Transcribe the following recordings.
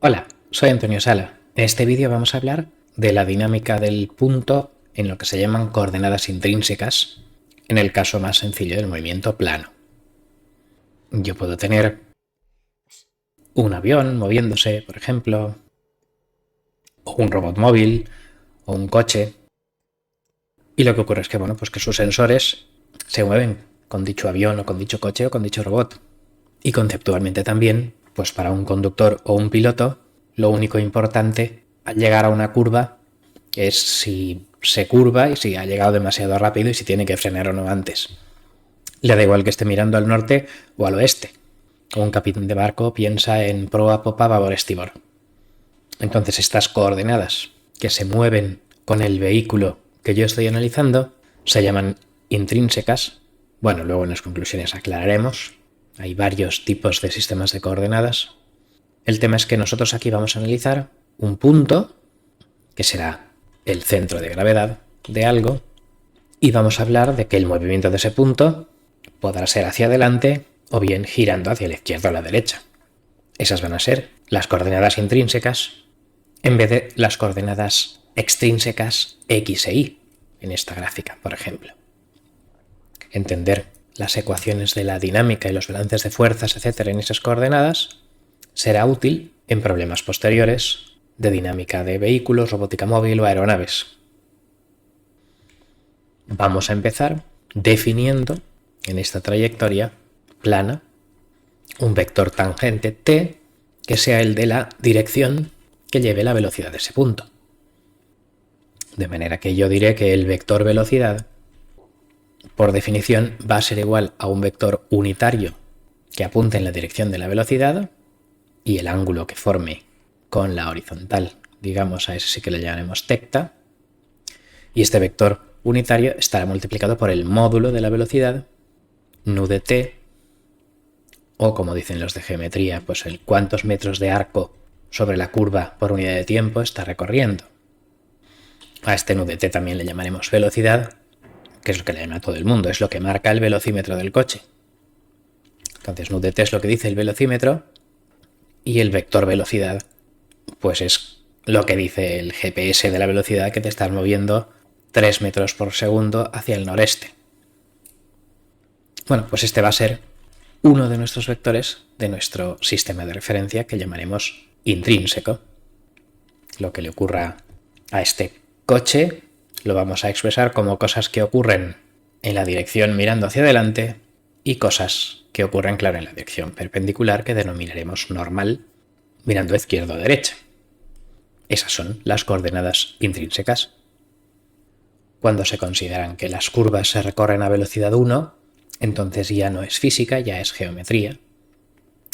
Hola, soy Antonio Sala. En este vídeo vamos a hablar de la dinámica del punto en lo que se llaman coordenadas intrínsecas, en el caso más sencillo del movimiento plano. Yo puedo tener un avión moviéndose, por ejemplo, o un robot móvil, o un coche, y lo que ocurre es que, pues que sus sensores se mueven con dicho avión o con dicho coche o con dicho robot. Y conceptualmente también, pues para un conductor o un piloto, lo único importante al llegar a una curva es si se curva y si ha llegado demasiado rápido y si tiene que frenar o no antes. Le da igual que esté mirando al norte o al oeste. Un capitán de barco piensa en proa, popa, babor, estribor. Entonces estas coordenadas que se mueven con el vehículo que yo estoy analizando se llaman intrínsecas. Bueno, luego en las conclusiones aclararemos. Hay varios tipos de sistemas de coordenadas. El tema es que nosotros aquí vamos a analizar un punto, que será el centro de gravedad de algo, y vamos a hablar de que el movimiento de ese punto podrá ser hacia adelante o bien girando hacia la izquierda o la derecha. Esas van a ser las coordenadas intrínsecas en vez de las coordenadas extrínsecas x e y en esta gráfica, por ejemplo. Entender las ecuaciones de la dinámica y los balances de fuerzas, etcétera, en esas coordenadas será útil en problemas posteriores de dinámica de vehículos, robótica móvil o aeronaves. Vamos a empezar definiendo en esta trayectoria plana un vector tangente t que sea el de la dirección que lleve la velocidad de ese punto. De manera que yo diré que el vector velocidad, por definición, va a ser igual a un vector unitario que apunte en la dirección de la velocidad y el ángulo que forme con la horizontal, digamos, a ese sí que le llamaremos tecta, y este vector unitario estará multiplicado por el módulo de la velocidad, nu de t, o como dicen los de geometría, pues el cuántos metros de arco sobre la curva por unidad de tiempo está recorriendo. A este nu de t también le llamaremos velocidad, que es lo que le llama a todo el mundo, es lo que marca el velocímetro del coche. Entonces nu de t es lo que dice el velocímetro y el vector velocidad pues es lo que dice el GPS de la velocidad que te estás moviendo 3 metros por segundo hacia el noreste. Bueno, pues este va a ser uno de nuestros vectores de nuestro sistema de referencia que llamaremos intrínseco. Lo que le ocurra a este coche lo vamos a expresar como cosas que ocurren en la dirección mirando hacia adelante y cosas que ocurren, claro, en la dirección perpendicular que denominaremos normal mirando izquierda o derecha. Esas son las coordenadas intrínsecas. Cuando se consideran que las curvas se recorren a velocidad 1, entonces ya no es física, ya es geometría.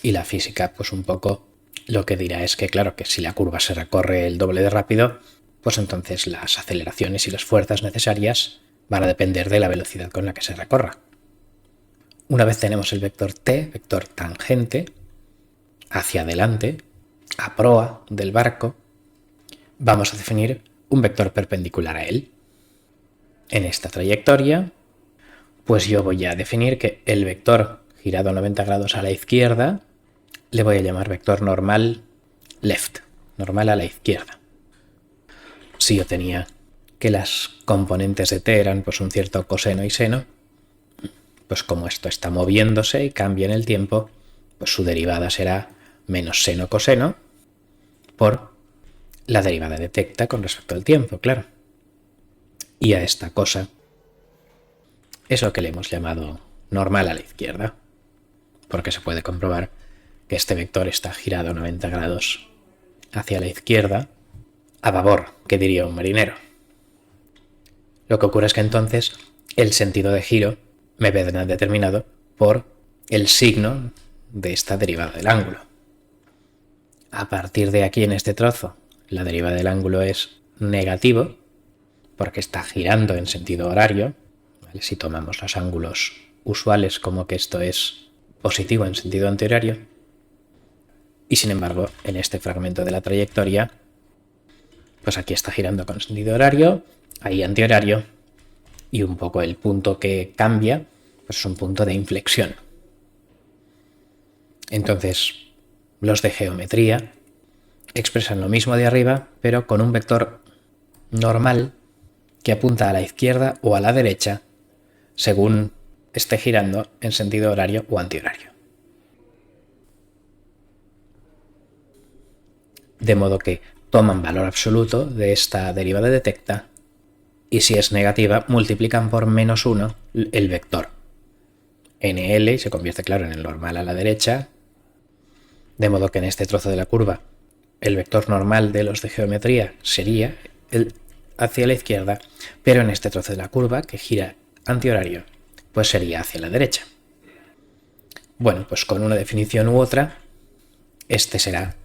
Y la física, pues un poco lo que dirá es que, claro, que si la curva se recorre el doble de rápido, pues entonces las aceleraciones y las fuerzas necesarias van a depender de la velocidad con la que se recorra. Una vez tenemos el vector t, vector tangente, hacia adelante, a proa del barco, vamos a definir un vector perpendicular a él. En esta trayectoria, pues yo voy a definir que el vector girado 90 grados a la izquierda le voy a llamar vector normal left, normal a la izquierda. Si yo tenía que las componentes de t eran pues un cierto coseno y seno, pues como esto está moviéndose y cambia en el tiempo, pues su derivada será menos seno coseno por la derivada de tecta con respecto al tiempo, claro. Y a esta cosa es lo que le hemos llamado normal a la izquierda, porque se puede comprobar que este vector está girado 90 grados hacia la izquierda, a babor, que diría un marinero. Lo que ocurre es que entonces el sentido de giro me vendrá determinado por el signo de esta derivada del ángulo. A partir de aquí en este trozo, la derivada del ángulo es negativo, porque está girando en sentido horario. ¿Vale? Si tomamos los ángulos usuales como que esto es positivo en sentido antihorario, y sin embargo en este fragmento de la trayectoria pues aquí está girando con sentido horario, ahí antihorario, y un poco el punto que cambia pues es un punto de inflexión. Entonces los de geometría expresan lo mismo de arriba, pero con un vector normal que apunta a la izquierda o a la derecha según esté girando en sentido horario o antihorario. De modo que toman valor absoluto de esta derivada de tecta y si es negativa multiplican por -1 el vector NL y se convierte, claro, en el normal a la derecha, de modo que en este trozo de la curva el vector normal de los de geometría sería el hacia la izquierda, pero en este trozo de la curva que gira antihorario pues sería hacia la derecha. Bueno, pues con una definición u otra, este será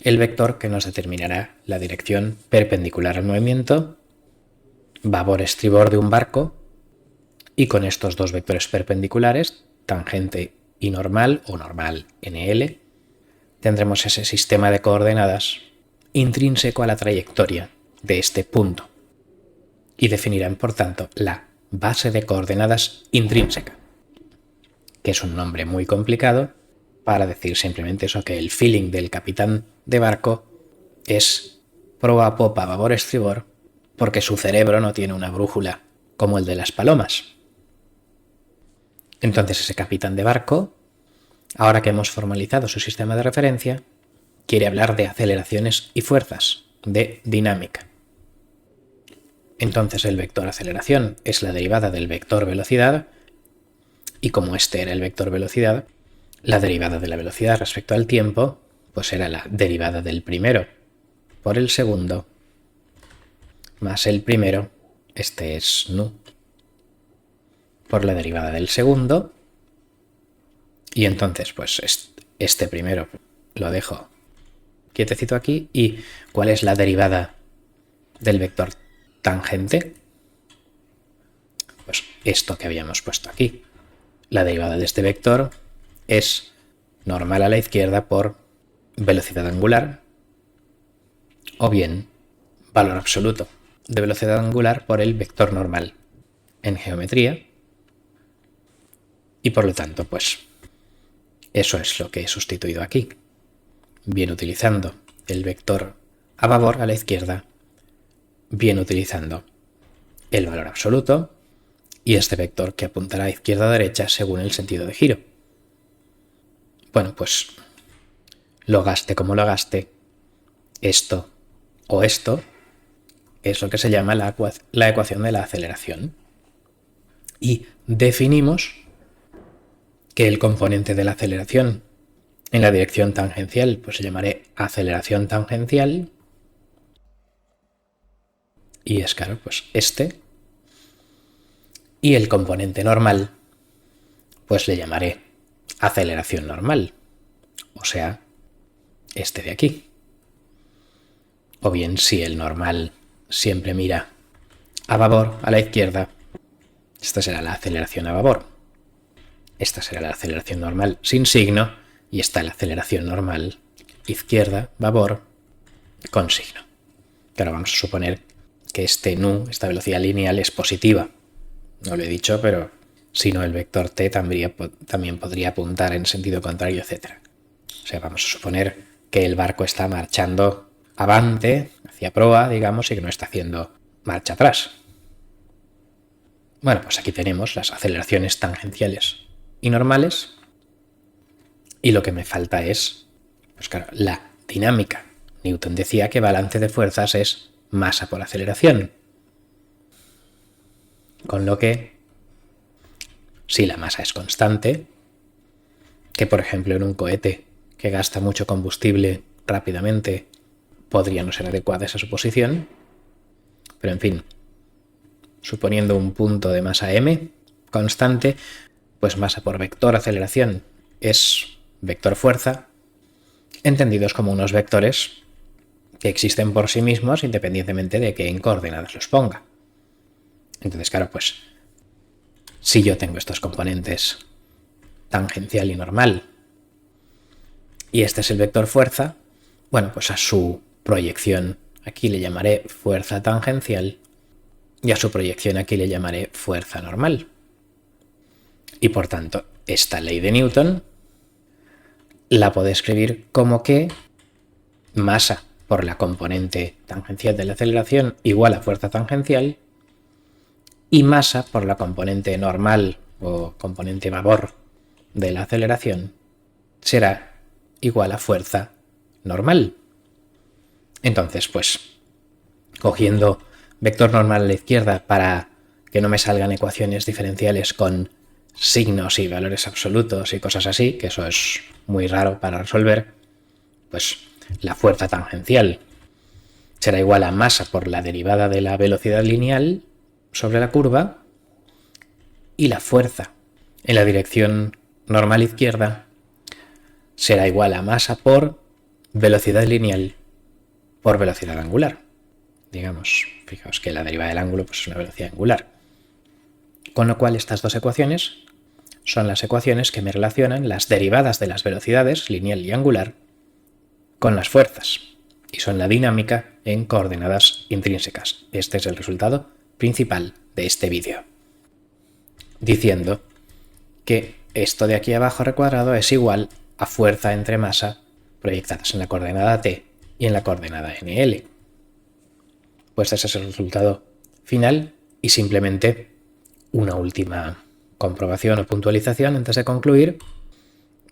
el vector que nos determinará la dirección perpendicular al movimiento, babor-estribor de un barco, y con estos dos vectores perpendiculares, tangente y normal, o normal NL, tendremos ese sistema de coordenadas intrínseco a la trayectoria de este punto y definirán, por tanto, la base de coordenadas intrínseca, que es un nombre muy complicado para decir simplemente eso, que el feeling del capitán de barco es proa, popa, babor, estribor, porque su cerebro no tiene una brújula como el de las palomas. Entonces ese capitán de barco, ahora que hemos formalizado su sistema de referencia, quiere hablar de aceleraciones y fuerzas, de dinámica. Entonces el vector aceleración es la derivada del vector velocidad, y como este era el vector velocidad, la derivada de la velocidad respecto al tiempo, pues era la derivada del primero por el segundo, más el primero, este es nu, por la derivada del segundo, y entonces pues este primero lo dejo quietecito aquí. ¿Y cuál es la derivada del vector tangente? Pues esto que habíamos puesto aquí. La derivada de este vector es normal a la izquierda por velocidad angular, o bien valor absoluto de velocidad angular por el vector normal en geometría, y por lo tanto pues eso es lo que he sustituido aquí, bien utilizando el vector a babor a la izquierda, bien utilizando el valor absoluto y este vector que apuntará a izquierda a derecha según el sentido de giro. Bueno, pues lo gaste como lo gaste, esto o esto es lo que se llama la ecuación de la aceleración. Y definimos que el componente de la aceleración en la dirección tangencial pues se llamaré aceleración tangencial, y es claro, pues este, y el componente normal pues le llamaré aceleración normal, o sea, este de aquí. O bien, si el normal siempre mira a babor, a la izquierda, esta será la aceleración a babor. Esta será la aceleración normal sin signo y esta la aceleración normal izquierda, babor, con signo. Claro, vamos a suponer que este nu, esta velocidad lineal, es positiva. No lo he dicho, pero si no el vector t también podría apuntar en sentido contrario, etc. O sea, vamos a suponer que el barco está marchando avante, hacia proa, digamos, y que no está haciendo marcha atrás. Bueno, pues aquí tenemos las aceleraciones tangenciales y normales, y lo que me falta es, pues claro, la dinámica. Newton decía que balance de fuerzas es masa por aceleración, con lo que si la masa es constante, que por ejemplo en un cohete que gasta mucho combustible rápidamente podría no ser adecuada esa suposición, pero en fin, suponiendo un punto de masa m constante, pues masa por vector aceleración es vector fuerza, entendidos como unos vectores que existen por sí mismos independientemente de que en coordenadas los ponga. Entonces, claro, pues si yo tengo estos componentes tangencial y normal y este es el vector fuerza, bueno, pues a su proyección aquí le llamaré fuerza tangencial y a su proyección aquí le llamaré fuerza normal. Y por tanto, esta ley de Newton la puedo escribir como que masa por la componente tangencial de la aceleración igual a fuerza tangencial, y masa por la componente normal o componente vapor de la aceleración será igual a fuerza normal. Entonces, pues, cogiendo vector normal a la izquierda para que no me salgan ecuaciones diferenciales con signos y valores absolutos y cosas así, que eso es muy raro para resolver, pues la fuerza tangencial será igual a masa por la derivada de la velocidad lineal sobre la curva, y la fuerza en la dirección normal izquierda será igual a masa por velocidad lineal por velocidad angular. Digamos, fijaos que la derivada del ángulo pues, es una velocidad angular. Con lo cual estas dos ecuaciones son las ecuaciones que me relacionan las derivadas de las velocidades lineal y angular con las fuerzas, y son la dinámica en coordenadas intrínsecas. Este es el resultado principal de este vídeo, diciendo que esto de aquí abajo recuadrado es igual a fuerza entre masa proyectadas en la coordenada t y en la coordenada nl. Pues ese es el resultado final, y simplemente una última comprobación o puntualización antes de concluir,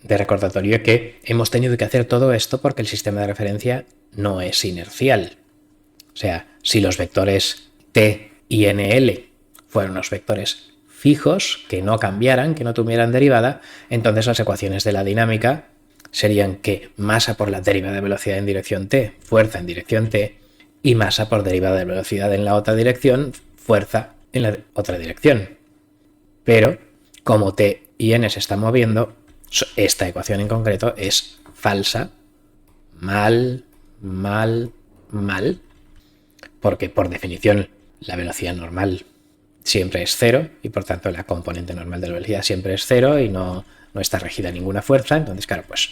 de recordatorio que hemos tenido que hacer todo esto porque el sistema de referencia no es inercial. O sea, si los vectores t y nl fueran unos vectores fijos, que no cambiaran, que no tuvieran derivada, entonces las ecuaciones de la dinámica serían que masa por la derivada de velocidad en dirección t, fuerza en dirección t, y masa por derivada de velocidad en la otra dirección, fuerza en la otra dirección. Pero, como t y n se están moviendo, esta ecuación en concreto es falsa, mal, porque por definición la velocidad normal siempre es cero, y por tanto la componente normal de la velocidad siempre es cero y no está regida ninguna fuerza. Entonces, claro, pues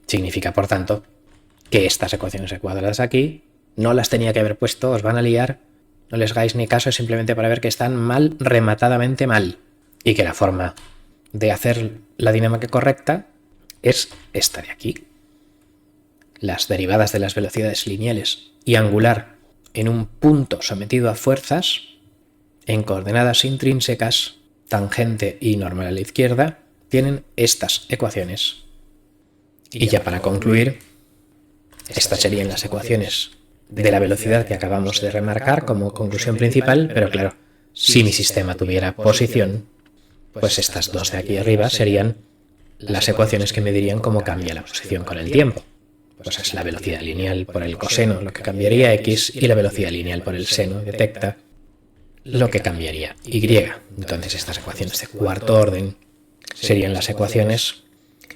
significa, por tanto, que estas ecuaciones cuadradas aquí no las tenía que haber puesto, os van a liar, no les hagáis ni caso, es simplemente para ver que están mal, rematadamente mal, y que la forma de hacer la dinámica correcta es esta de aquí. Las derivadas de las velocidades lineales y angular en un punto sometido a fuerzas en coordenadas intrínsecas, tangente y normal a la izquierda, tienen estas ecuaciones. Y ya para concluir, estas serían las ecuaciones de la velocidad que acabamos de remarcar como conclusión principal, pero claro, si mi sistema tuviera posición, pues estas dos de aquí arriba serían las ecuaciones que me dirían cómo cambia la posición con el tiempo. Pues es la velocidad lineal por el coseno, lo que cambiaría x, y la velocidad lineal por el seno detecta lo que cambiaría y. Entonces estas ecuaciones de cuarto orden serían las ecuaciones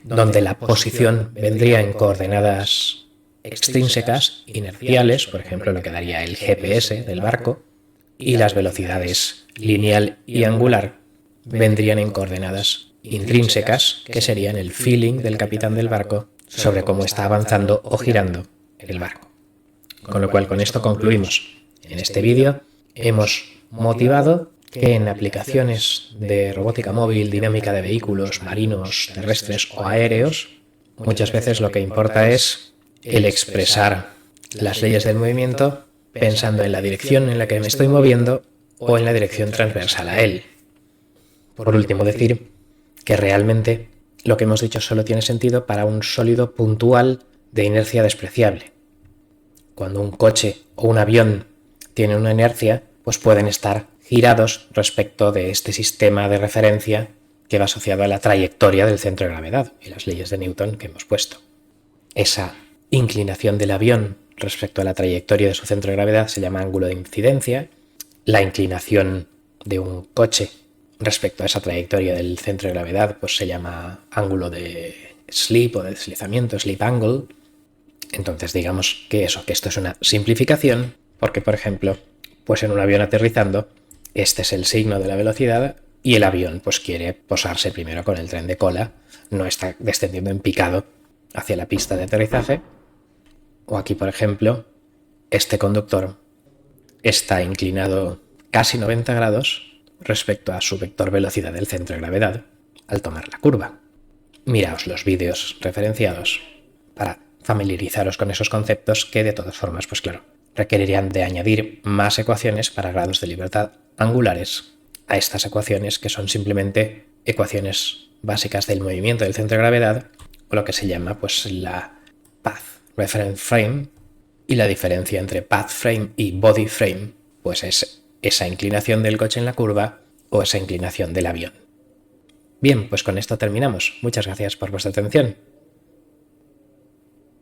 donde la posición vendría en coordenadas extrínsecas, inerciales, por ejemplo lo que daría el GPS del barco, y las velocidades lineal y angular vendrían en coordenadas intrínsecas, que serían el feeling del capitán del barco sobre cómo está avanzando o girando el barco. Con lo cual, con esto concluimos. En este vídeo hemos motivado que en aplicaciones de robótica móvil, dinámica de vehículos marinos, terrestres o aéreos, muchas veces lo que importa es el expresar las leyes del movimiento pensando en la dirección en la que me estoy moviendo o en la dirección transversal a él. Por último, decir que realmente lo que hemos dicho solo tiene sentido para un sólido puntual de inercia despreciable. Cuando un coche o un avión tiene una inercia, pues pueden estar girados respecto de este sistema de referencia que va asociado a la trayectoria del centro de gravedad y las leyes de Newton que hemos puesto. Esa inclinación del avión respecto a la trayectoria de su centro de gravedad se llama ángulo de incidencia. La inclinación de un coche respecto a esa trayectoria del centro de gravedad pues se llama ángulo de slip o de deslizamiento, slip angle. Entonces digamos que esto es una simplificación porque, por ejemplo, pues en un avión aterrizando, este es el signo de la velocidad y el avión pues quiere posarse primero con el tren de cola, no está descendiendo en picado hacia la pista de aterrizaje. O aquí, por ejemplo, este conductor está inclinado casi 90 grados respecto a su vector velocidad del centro de gravedad al tomar la curva. Miraos los vídeos referenciados para familiarizaros con esos conceptos que de todas formas, pues claro, requerirían de añadir más ecuaciones para grados de libertad angulares a estas ecuaciones que son simplemente ecuaciones básicas del movimiento del centro de gravedad, o lo que se llama pues la Path Reference Frame, y la diferencia entre Path Frame y Body Frame pues es esa inclinación del coche en la curva o esa inclinación del avión. Bien, pues con esto terminamos. Muchas gracias por vuestra atención.